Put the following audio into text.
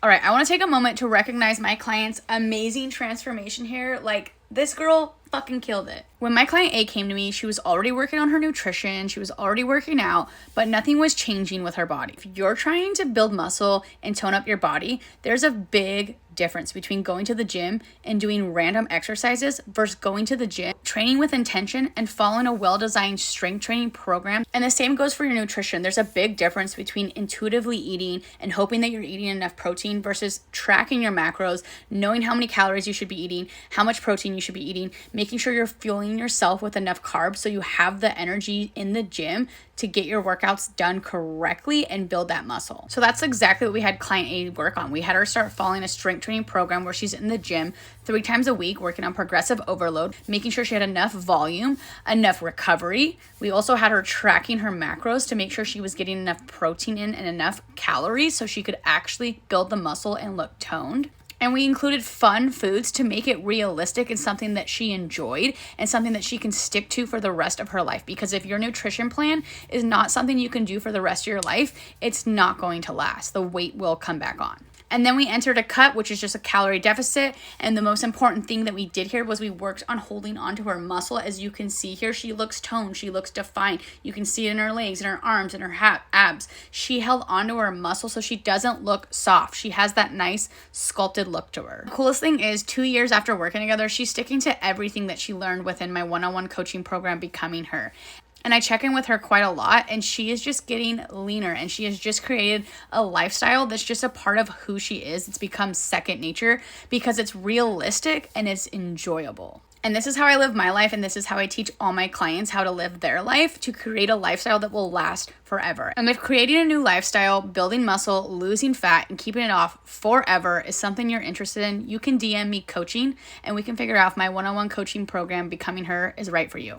All right, I want to take a moment to recognize my client's amazing transformation here. Like, this girl fucking killed it. When my client A came to me, she was already working on her nutrition, she was already working out, but nothing was changing with her body. If you're trying to build muscle and tone up your body, there's a big difference between going to the gym and doing random exercises versus going to the gym, training with intention, and following a well-designed strength training program. And the same goes for your nutrition. There's a big difference between intuitively eating and hoping that you're eating enough protein versus tracking your macros, knowing how many calories you should be eating, how much protein you should be eating, making sure you're fueling yourself with enough carbs so you have the energy in the gym to get your workouts done correctly and build that muscle. So that's exactly what we had client A work on. We had her start following a strength training program where she's in the gym 3 times a week, working on progressive overload, making sure she had enough volume, enough recovery. We also had her tracking her macros to make sure she was getting enough protein in and enough calories so she could actually build the muscle and look toned. And we included fun foods to make it realistic and something that she enjoyed and something that she can stick to for the rest of her life. Because if your nutrition plan is not something you can do for the rest of your life, it's not going to last. The weight will come back on. And then we entered a cut, which is just a calorie deficit. And the most important thing that we did here was we worked on holding onto her muscle. As you can see here, she looks toned, she looks defined. You can see it in her legs, in her arms, in her abs. She held onto her muscle so she doesn't look soft. She has that nice sculpted look to her. The coolest thing is 2 years after working together, she's sticking to everything that she learned within my one-on-one coaching program, Becoming Her. And I check in with her quite a lot, and she is just getting leaner, and she has just created a lifestyle that's just a part of who she is. It's become second nature because it's realistic and it's enjoyable. And this is how I live my life, and this is how I teach all my clients how to live their life to create a lifestyle that will last forever. And if creating a new lifestyle, building muscle, losing fat, and keeping it off forever is something you're interested in, you can DM me coaching, and we can figure out if my one-on-one coaching program, Becoming Her, is right for you.